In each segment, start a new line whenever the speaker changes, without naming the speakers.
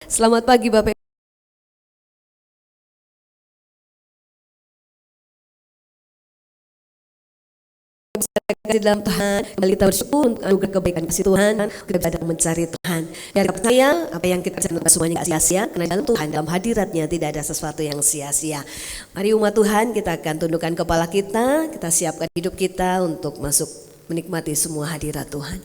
Selamat pagi Bapak. Kasih dalam Tuhan, kembali kita bersyukur untuk anugerah kebaikan kasih Tuhan, kita bisa datang mencari Tuhan. Dan saya, apa yang kita cari semuanya gak sia-sia, karena dalam Tuhan, dalam hadiratnya tidak ada sesuatu yang sia-sia. Mari umat Tuhan, kita akan tundukkan kepala kita siapkan hidup kita untuk masuk menikmati semua hadirat Tuhan.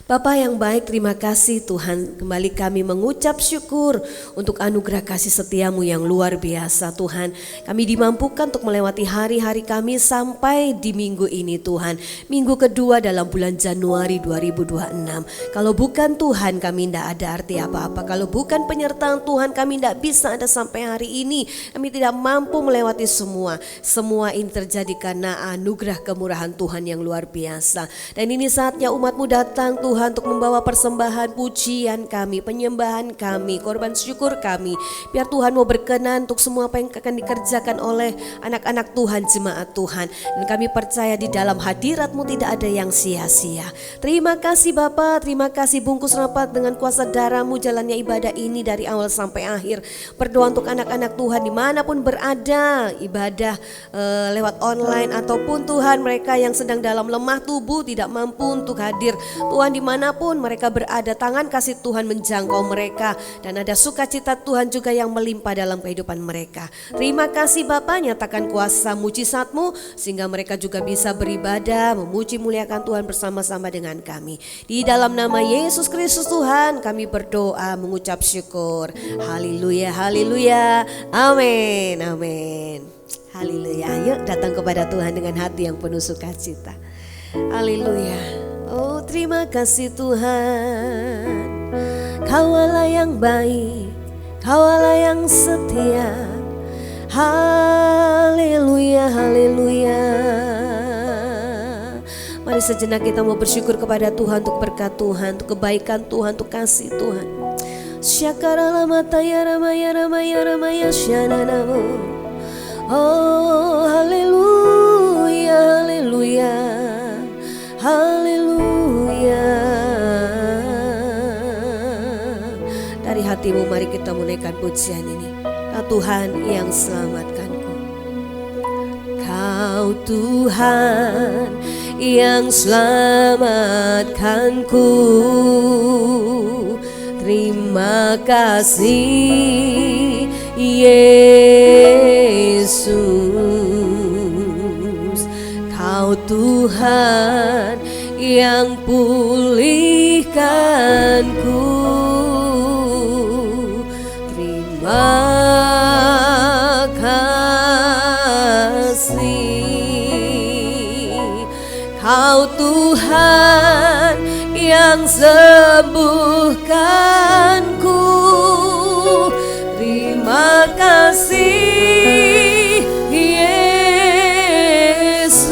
Bapa yang baik, terima kasih Tuhan, kembali kami mengucap syukur untuk anugerah kasih setiamu yang luar biasa Tuhan. Kami dimampukan untuk melewati hari-hari kami sampai di minggu ini Tuhan. Minggu kedua dalam bulan Januari 2026. Kalau bukan Tuhan kami tidak ada arti apa-apa. Kalau bukan penyertaan Tuhan kami tidak bisa ada sampai hari ini. Kami tidak mampu melewati semua. Semua ini terjadi karena anugerah kemurahan Tuhan yang luar biasa. Dan ini saatnya umatmu datang Tuhan untuk membawa persembahan pujian kami, penyembahan kami, korban syukur kami. Biar Tuhan mau berkenan untuk semua apa yang akan dikerjakan oleh anak-anak Tuhan, jemaat Tuhan. Dan kami percaya di dalam hadirat-Mu tidak ada yang sia-sia. Terima kasih Bapa, terima kasih bungkus rapat dengan kuasa darah-Mu jalannya ibadah ini dari awal sampai akhir. Berdoa untuk anak-anak Tuhan dimanapun berada, ibadah lewat online ataupun Tuhan mereka yang sedang dalam lemah tubuh tidak mampu untuk hadir. Tuhan dimanapun mereka berada, tangan kasih Tuhan menjangkau mereka. Dan ada sukacita Tuhan juga yang melimpah dalam kehidupan mereka. Terima kasih Bapa, nyatakan kuasa mujizat-Mu sehingga mereka juga bisa beribadah, memuji muliakan Tuhan bersama-sama dengan kami. Di dalam nama Yesus Kristus Tuhan kami berdoa mengucap syukur. Haleluya, haleluya, amin, amin. Haleluya, yuk datang kepada Tuhan dengan hati yang penuh sukacita. Haleluya. Oh terima kasih Tuhan, Kau Allah yang baik, Kau Allah yang setia. Haleluya, haleluya. Mari sejenak kita mau bersyukur kepada Tuhan untuk berkat Tuhan, untuk kebaikan Tuhan, untuk kasih Tuhan. Syakara mataya ramaya ramaya ramaya syananamu. Oh haleluya, haleluya, haleluya. Dari hatimu mari kita menaikkan pujian ini. Kau Tuhan yang selamatkanku, Kau Tuhan yang selamatkanku. Terima kasih Yesus, Kau Tuhan yang pulihkanku. Terima kasih, Kau Tuhan yang sembuhkanku. Terima kasih Yesus,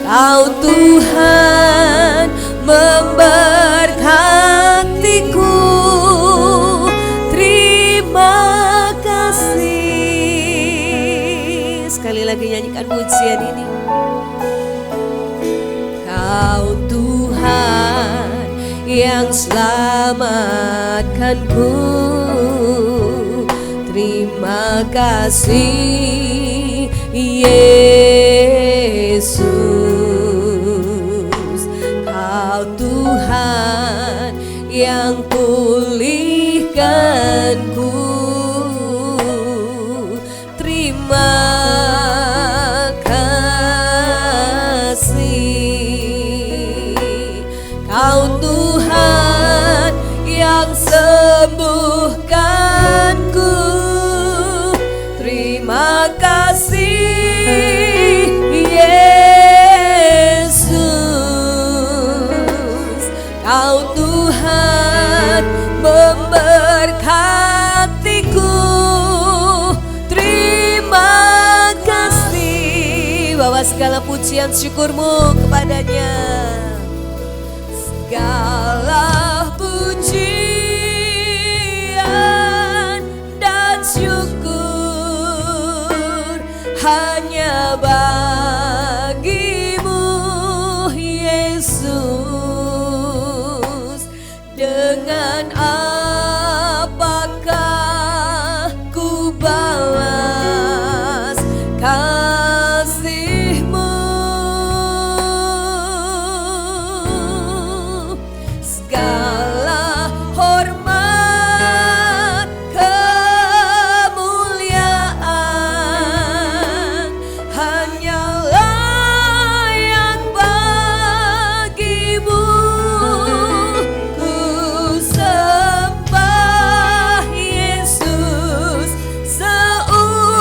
Kau Tuhan memberkatiku. Terima kasih. Sekali lagi nyanyikan pujian ini. Kau Tuhan yang selamatkanku. Terima kasih Yesus, Kau Tuhan yang pulihkanku. Terima kasih, Kau Tuhan yang sembuhkanku. Terima kasih Yesus, Kau Tuhan memberkatiku. Terima kasih. Bawa segala pujian syukurmu kepadanya. Segala pujian dan syukur hanya bagimu Yesus. Dengan Dengan apakah ku balas kasih-Mu? Segala hormat kemuliaan hanyalah yang bagi-Mu. Ku sembah Yesus seumur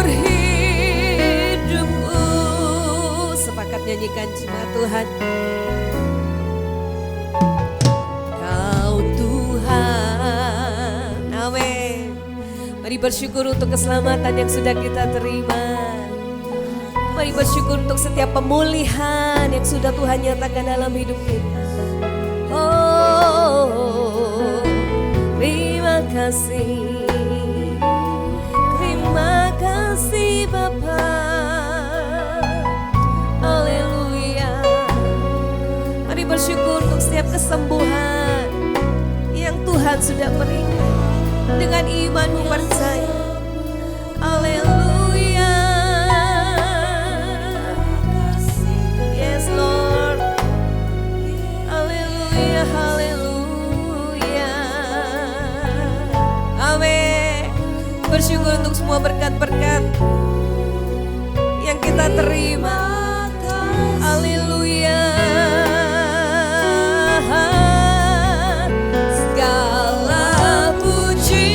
hidupku. Sepakat nyanyikan jemaat Tuhan. Kau Tuhan, amin. Mari bersyukur untuk keselamatan yang sudah kita terima. Mari bersyukur untuk setiap pemulihan yang sudah Tuhan nyatakan dalam hidup kita. Oh, terima kasih. Terima kasih Bapa. Haleluya. Mari bersyukur untuk setiap kesembuhan yang Tuhan sudah berikan. Dengan imanmu percaya. Haleluya. Yes Lord. Haleluya, haleluya. Amin. Bersyukur untuk semua berkat-berkat yang kita terima. Haleluya. Segala pujian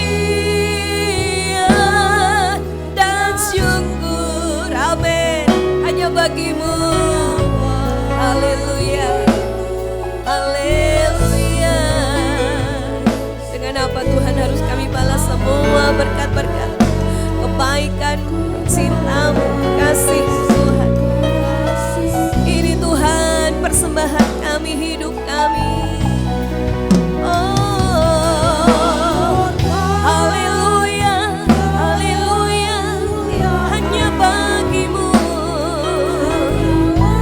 dan syukur, amin, hanya bagi-Mu. Haleluya. Haleluya. Dengan apa Tuhan harus kami balas semua berkat-berkat, kebaikan-Mu, cinta-Mu, kasih Tuhan. Ini Tuhan persembahan kami, hidup kami. Oh, haleluya, haleluya, hanya bagi-Mu.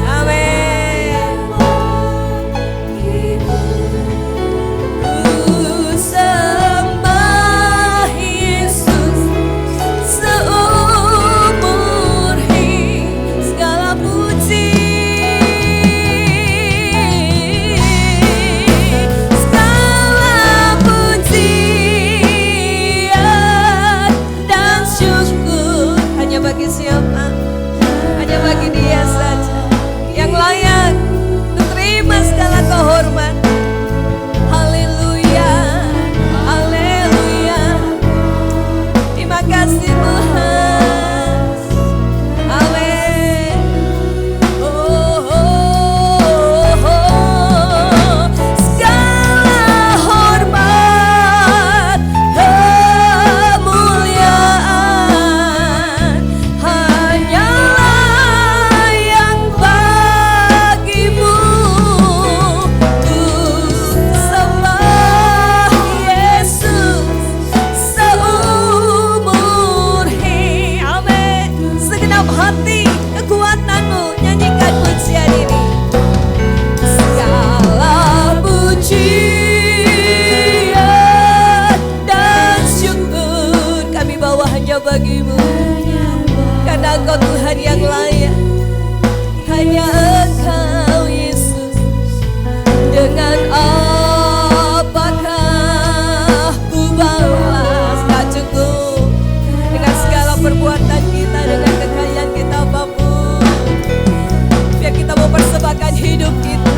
Amin. Ku sembah Yesus seumur hidup. Segala puji, segala pujian dan syukur hanya bagi siapa? Hanya bagi Dia saja yang layak menerima segala kehormatan. Haleluya, haleluya. Terima kasih Tuhan. Amin. Oh, oh, oh. Segala hormat kemuliaan hanyalah yang bagi-Mu. Ku sembah Yesus seumur hidup. Amin. Segenap hati kekuatan-Mu, nyanyikan pujian ini. Segala pujian dan syukur kami bawa hanya bagi-Mu. Karena Engkau Tuhan yang layak, hanya Engkau Yesus. Dengan apakah ku balas? Tak cukup dengan segala perbuatan kita, dengan kekayaan kita apapun. Biar kita mau persembahkan hidup kita.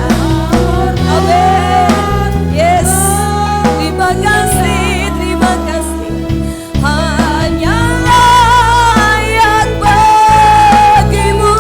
Amin. Yes. Terima kasih, terima kasih. Hanyalah yang bagi-Mu.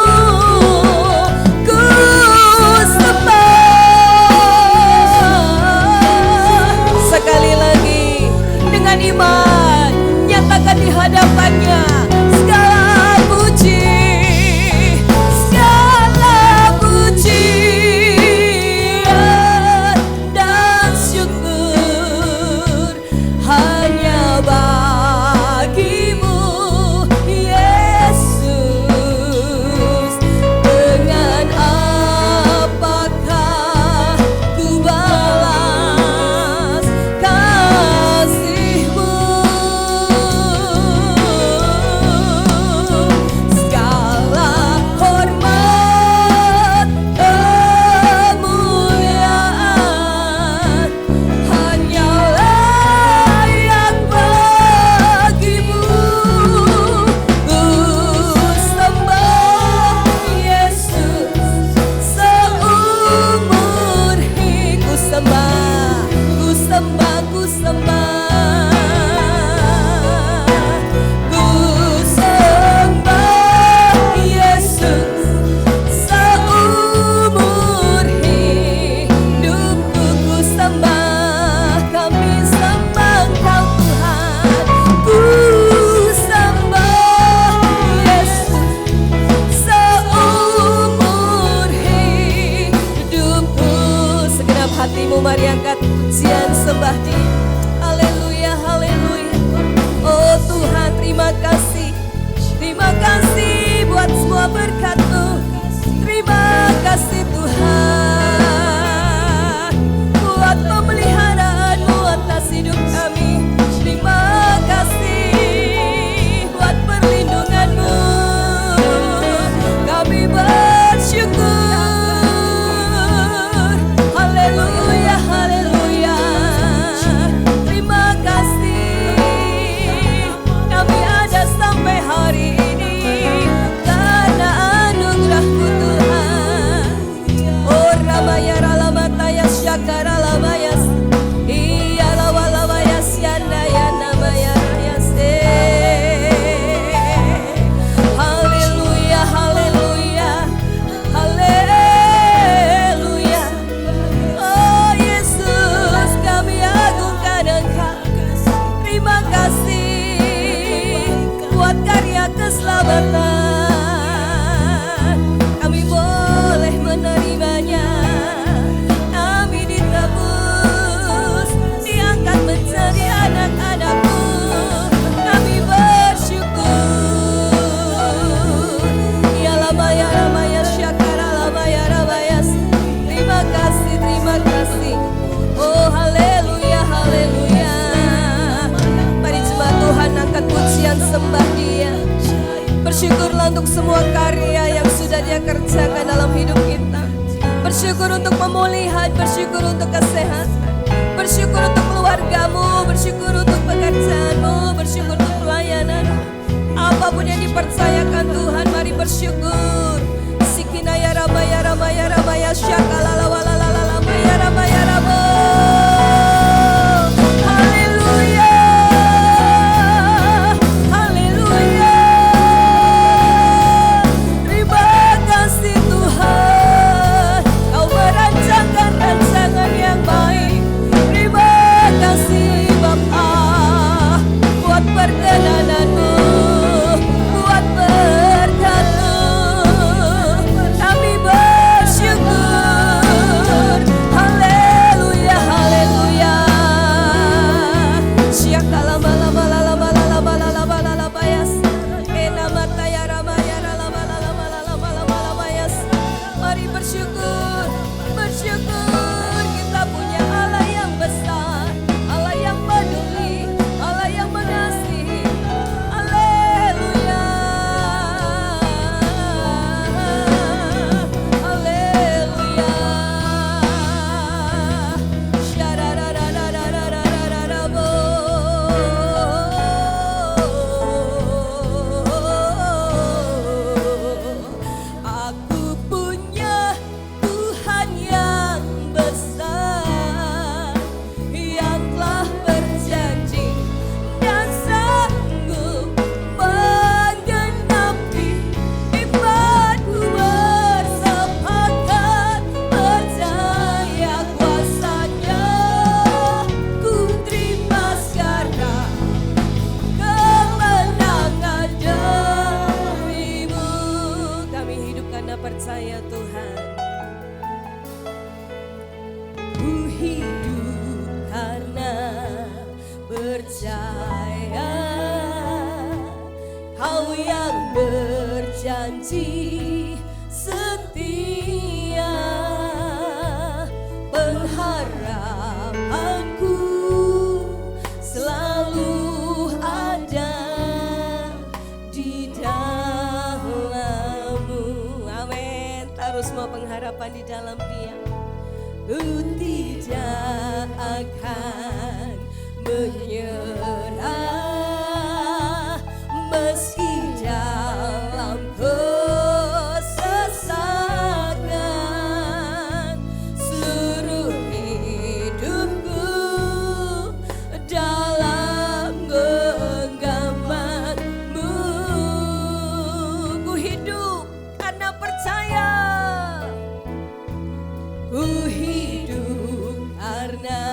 sembah Dia. Haleluya, haleluya. Oh Tuhan, terima kasih. Terima kasih buat semua berkat-Mu. Terima kasih Tuhan buat pemeliharaan-Mu atas hidup kami. Terima kasih buat perlindungan-Mu. Kami bersyukur. Haleluya, haleluya. Terima kasih kami ada sampai hari ini karena anugerah-Mu Tuhan. Oh Ramaya Ralamataya Syakara Lamayas. Iya Lawalamayas Yandaya Namaya Rayas. Haleluya, haleluya. Haleluya. Oh Yesus, kami agungkan Engkau. Terima kasih buat karya keselamatan. Kami boleh menerimanya. Kami ditebus, diangkat menjadi anak-anak-Mu. Kami bersyukur. Ya Lamaya Ramaya Syakara Lamaya Rabayas. Terima kasih, terima kasih. Oh haleluya, haleluya. Mari jemaat Tuhan angkat pujian sembah Dia. Bersyukurlah untuk semua karya yang sudah Dia kerjakan dalam hidup kita. Bersyukur untuk pemulihan, bersyukur untuk kesehatan, bersyukur untuk keluarga-Mu, bersyukur untuk pekerjaan-Mu, bersyukur untuk pelayanan. Apapun yang dipercayakan Tuhan, mari bersyukur. Sikinaya Ramaya Ramaya Ramaya Syakala Lawalala Lamaya Ramaya Ramo. Haleluya. Haleluya. Terima kasih Tuhan, Kau merancangkan rancangan yang baik. Terima kasih Bapa buat perkenanan-Mu, buat berkat-Mu. Kami bersyukur. Haleluya, haleluya. Syakala mala mala lama lama lama lama lama bayas. Enamata ya ramaya lama lama lama lama lama bayas. Mari bersyukur, bersyukur kita punya Allah yang besar, Allah yang peduli, Allah yang mengasihi. Haleluya, haleluya. Syarararararararararabo. Aku punya Tuhan yang besar, yang telah berjanji dan sanggup menggenapi imanku. Bersepakat percaya kuasa-Nya, ku terima sekarang kemenangan darimu. Kami hidup karena percaya Tuhan. Ku hidup karena percaya Kau yang berjanji setia. Pengharapanku selalu ada di dalam-Mu. Amin. Taruh semua pengharapan di dalam Dia. Ku tidak akan menyerah meski dalam kesesakan. Seluruh hidupku dalam genggaman-Mu. Ku hidup karena percaya. Ku hidup karena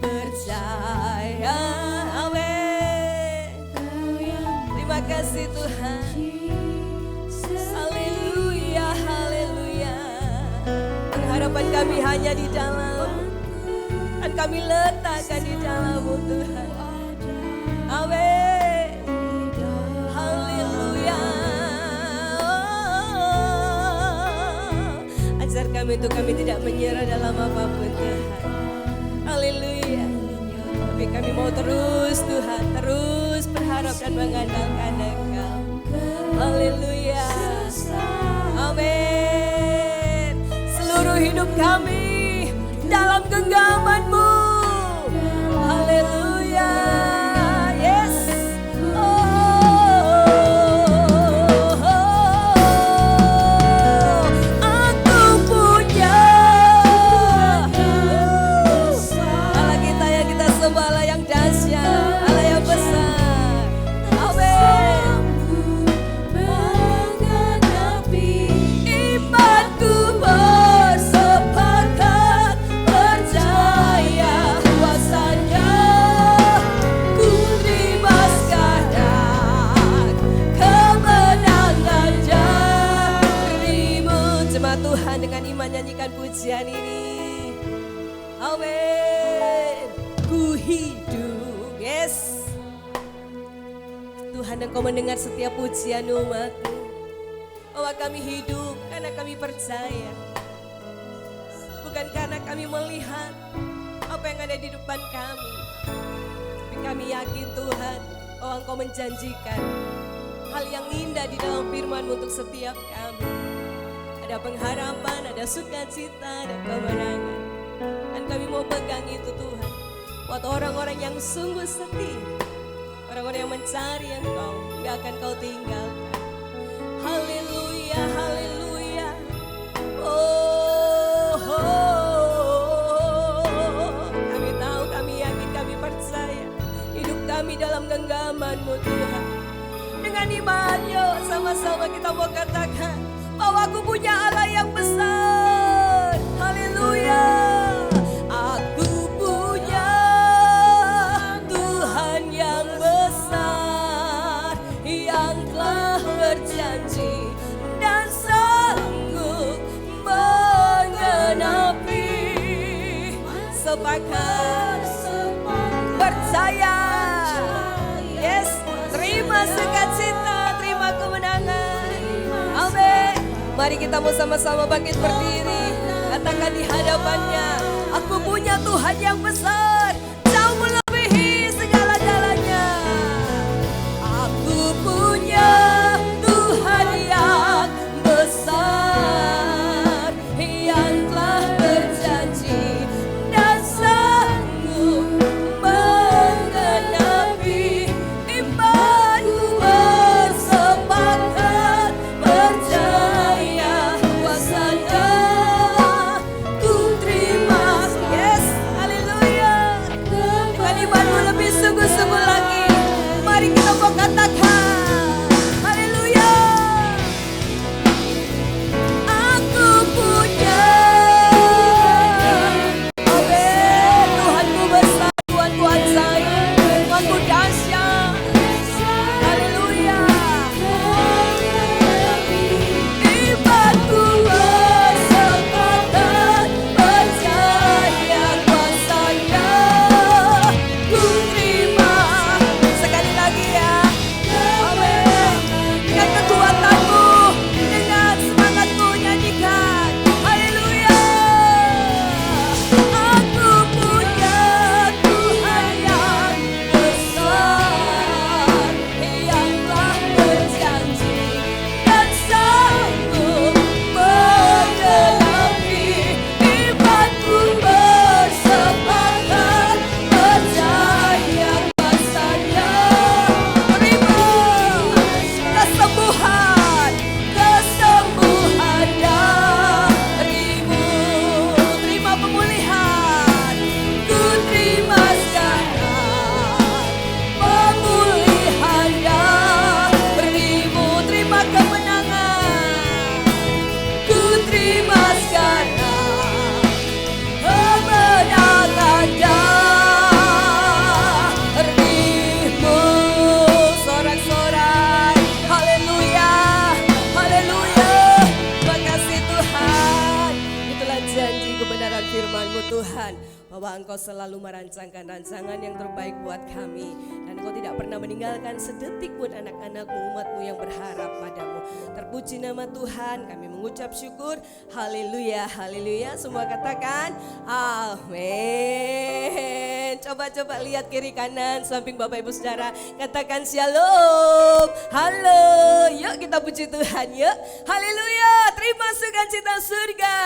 percaya. Amin. Terima kasih Tuhan. Haleluya, haleluya. Pengharapan kami hanya di dalam kami letakkan di dalam-Mu Tuhan. Amin. Haleluya. Ajar kami untuk kami tidak menyerah dalam apapun Tuhan. Haleluya. Tapi kami mau terus Tuhan, terus berharap dan mengandalkan Engkau. Haleluya. Amin. Seluruh hidup kami dalam genggaman-Mu. Haleluya. Yes. Aku punya Allah kita yang kita sembah, Allah yang dahsyat, Allah yang besar. Amin. Imanku bersepakat percaya kuasanya, ku terima sekarang kemenangan dari-Mu. Jemaat Tuhan dengan iman nyanyikan pujian ini. Amin. Ku hidup. Yes. Tuhan, Engkau mendengar setiap pujian umat-Mu. Bahwa kami hidup karena kami percaya. Bukan karena kami melihat apa yang ada di depan kami. Tapi kami yakin Tuhan bahwa Engkau menjanjikan hal yang indah di dalam firman-Mu untuk setiap kami. Ada pengharapan, ada sukacita, ada kemenangan. Dan kami mau pegang itu Tuhan. Buat orang-orang yang sungguh setia, orang-orang yang mencari Engkau, gak akan Kau tinggalkan. Haleluya, haleluya. Oh, kami tahu, kami yakin, kami percaya. Hidup kami dalam genggaman-Mu Tuhan. Dengan iman, yuk sama-sama kita mau katakan bahwa aku punya Allah yang besar. Haleluya. Aku punya Tuhan yang besar, yang telah berjanji dan sanggup menggenapi. Sepakat percaya. Yes, terima sukacita, terima kemenangan. Amin. Mari kita mau sama-sama bangkit berdiri. Katakan di hadapannya, aku punya Tuhan yang besar, jauh melebihi segala-galanya. Aku punya Tuhan yang besar, yang telah berjanji dan sanggup menggenapi. Imanku bersepakat percaya kuasanya, ku terima. Yes, haleluya.
bahwa Engkau selalu merancangkan rancangan yang terbaik buat kami. Dan Engkau tidak pernah meninggalkan sedetik pun anak-anak-Mu, umat-Mu yang berharap padamu. Terpuji nama Tuhan, kami mengucap syukur. Haleluya, haleluya. Semua katakan amin. Coba-coba lihat kiri kanan samping Bapak Ibu Saudara. Katakan shalom. Halo, yuk kita puji Tuhan yuk. Haleluya, terima sukacita surga.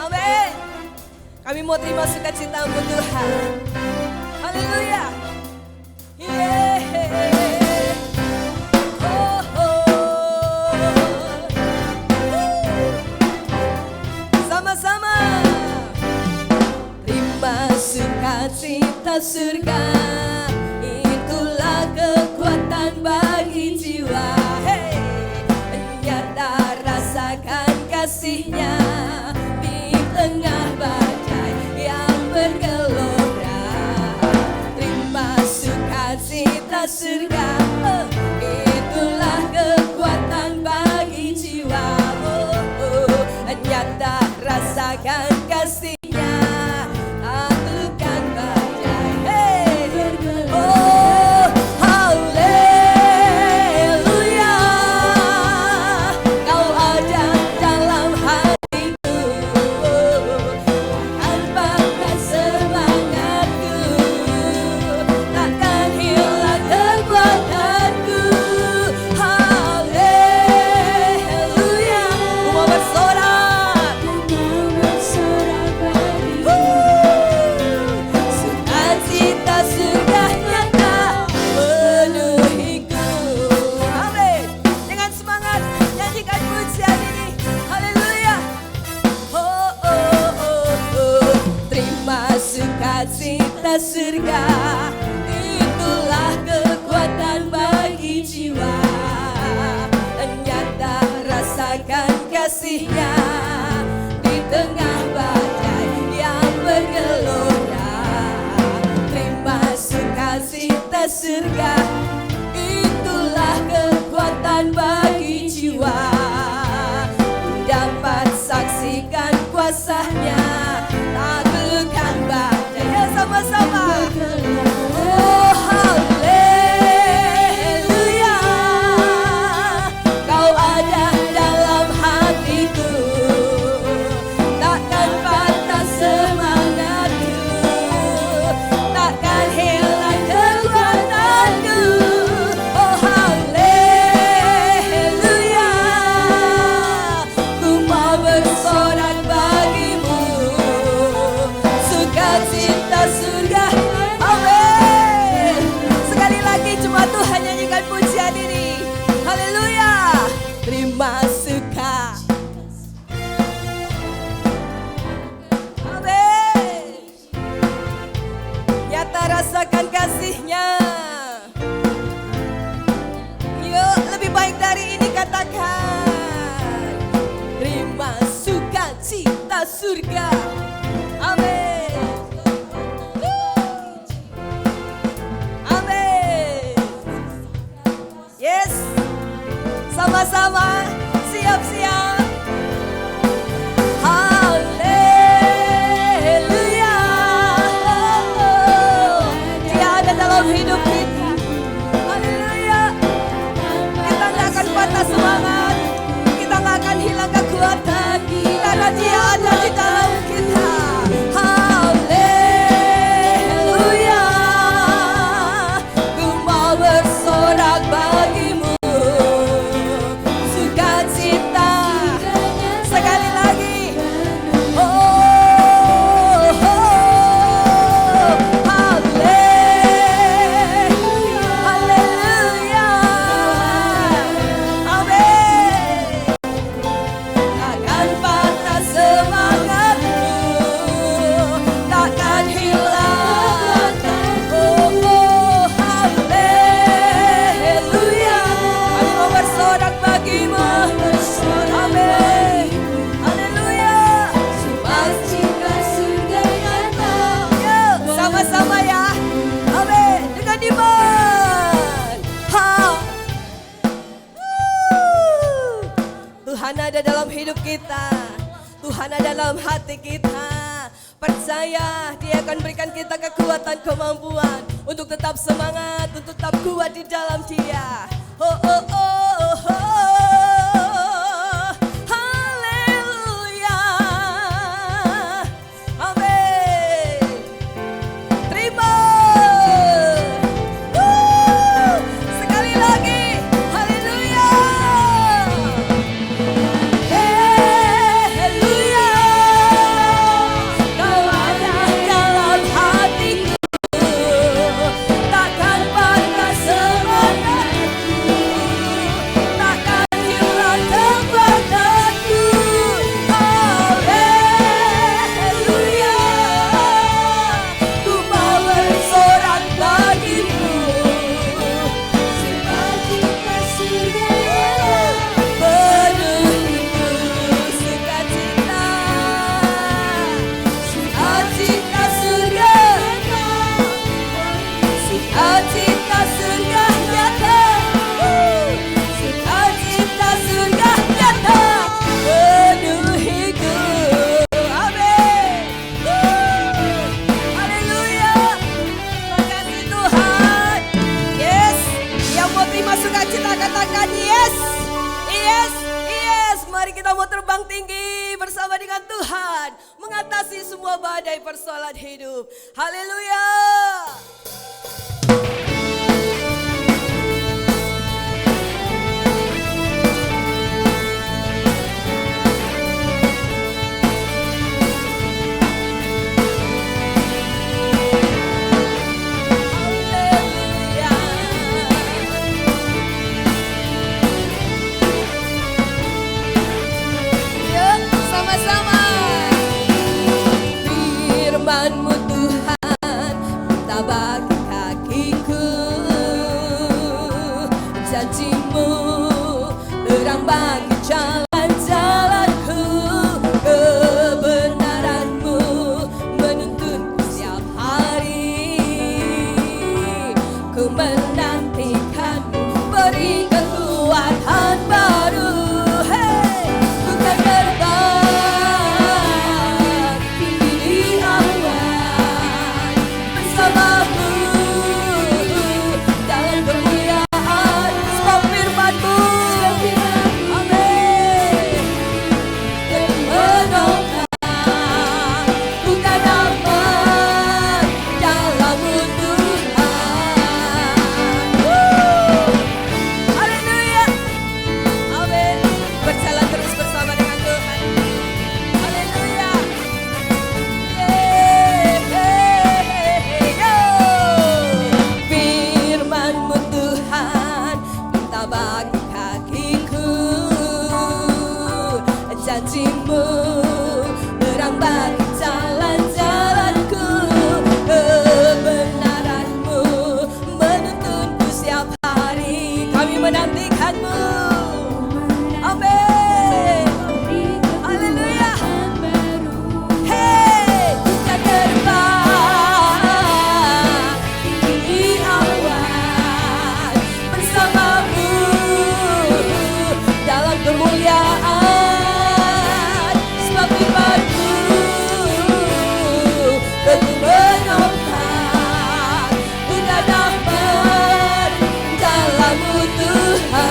Amin. Kami mau terima sukacita-Mu Tuhan. Haleluya. Sama-sama. Terima sukacita surga, itulah kekuatan bagi jiwa. Hey, nyata rasakan kasih-Nya di tengah badai yang bergelora. Terima sukacita surga, itulah kekuatan bagi jiwa. Nyata rasakan kasih-Nya takutkan badai. Hey, oh haleluya, Kau ada dalam hatiku, takkan patah semangatku, takkan hilang kekuatanku. Haleluya, mau bersorak. Sukacita surga nyata penuhiku. Amin. Dengan semangat nyanyikan pujian ini. Haleluya. Oh, oh, oh, oh. Terima sukacita surga, itulah kekuatan bagi jiwa. Nyata rasakan kasih-Nya di tengah badai yang bergelora. Terima sukacita surga, itulah kekuatan bagi jiwa. Dapat saksikan kuasa-Nya takutkan badai. Ya sama-sama. Oh haleluya, Kau ada dalam hatiku, takkan patah semangatku, takkan hilang kekuatanku. Oh haleluya, ku mau bersorak bagimu. Sukacita surga. Amin. Sekali lagi cuma Tuhan nyanyikan pujian ini. Haleluya. Terima suka. Amin. Nyata rasakan kasih-Nya. Yuk lebih baik dari ini katakan. Terima sukacita surga. Amin. Amin. Yes. Sama-sama. Siap-siap. Haleluya. Dia ada dalam hidup kita. Haleluya. Kita gak akan patah semangat, kita gak akan hilang kekuatan, karena Dia ada di dalam kita. Haleluya, ku mau bersorak bagimu. Sukacita. Sekali lagi. Oh, haleluya. Amin. Takkan patah semangatku, takkan hilang. Oh, haleluya. Kami mau bersorak bagimu. Amin. Haleluya. Sukacita surga nyata. Yuk, sama-sama ya. Amin. Dengan iman. Tuhan ada dalam hidup kita. Tuhan Tuhan ada dalam hati kita. Percaya Dia akan berikan kita kekuatan, kemampuan untuk tetap semangat, untuk tetap kuat di dalam Dia. Oh, oh, oh, oh, oh. Haleluya. Amin. Terima. Sekali lagi. Haleluya. Haleluya. Kau ada dalam hatiku, takkan patah semangatku, takkan hilang kekuatanku. Haleluya. Ku mau bersorak bagimu, sukacita surga penuh itu sukacita, sukacita surga, sukacita surga nyata, sukacita surga nyata penuh hidup. Amin. Haleluya. Makasih Tuhan. Yes. Yang mau terima sukacita katakan yes. Yes. Yes. Mari kita mau terbang tinggi bersama dengan Tuhan, mengatasi semua badai persoalan hidup. Haleluya. Yuk sama-sama. Firman-Mu Tuhan kita bagi kakiku, janji-Mu terang bagi jalan-jalanku, kebenaran-Mu menuntunku setiap hari. Ku menantikan-Mu beri kekuatan baru. Hey, ku kan terbang tinggi di awan bersama-Mu dalam kemuliaan, sebab firman-Mu, amin, yang menopang. Ku kan aman dalam-Mu Tuhan. Haleluya. Amin. Berjalan terus bersama dengan Tuhan. Haleluya. Firman-Mu Tuhan kita bagi kakiku, janji-Mu terang bagi jalan-jalanku, kebenaran-Mu menuntunku setiap hari. Kami menantikan-Mu. Amin. Haleluya. Hey, kita terbang tinggi awan bersama-Mu dalam kemuliaan, sebab firman-Mu teguh menopang. Ku kan aman dalam-Mu Tuhan.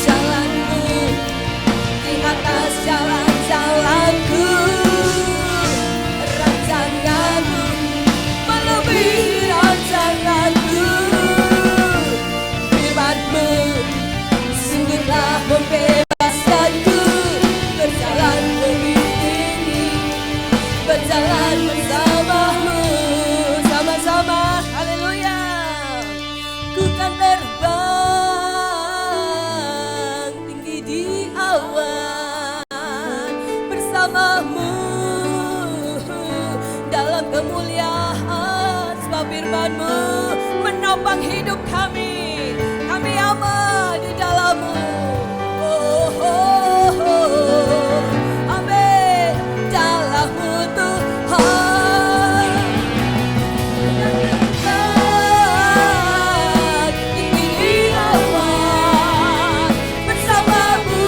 Jalanku di atas jalan-jalanku, rancangan-Mu melebihi rancanganku. Firman-Mu sungguhlah membebaskanku, berjalan lebih tinggi, berjalan bersama-Mu, sama-sama. Haleluya. Ku kan terbang tinggi di awan bersama-Mu dalam kemuliaan, sebab firman-Mu menopang hidup kami. Kami aman di dalam-Mu. Oh, oh, oh. Amin. Dalam-Mu Tuhan. Terbang tinggi di awan bersama-Mu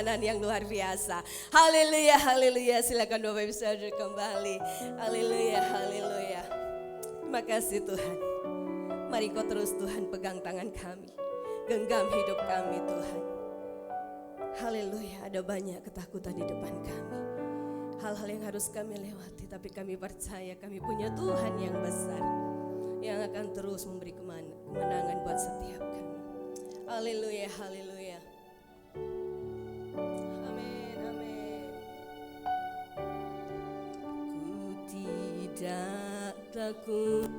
pengorbanan yang luar biasa. Haleluya, haleluya. Silakan Bapak Ibu Saudara kembali. Haleluya, haleluya. Terima kasih Tuhan. Mari Kau terus Tuhan pegang tangan kami. Genggam hidup kami Tuhan. Haleluya, ada banyak ketakutan di depan kami. Hal-hal yang harus kami lewati, tapi kami percaya kami punya Tuhan yang besar, yang akan terus memberi kemenangan buat setiap kami. Haleluya, haleluya. Amin, amin. Ku tidak takut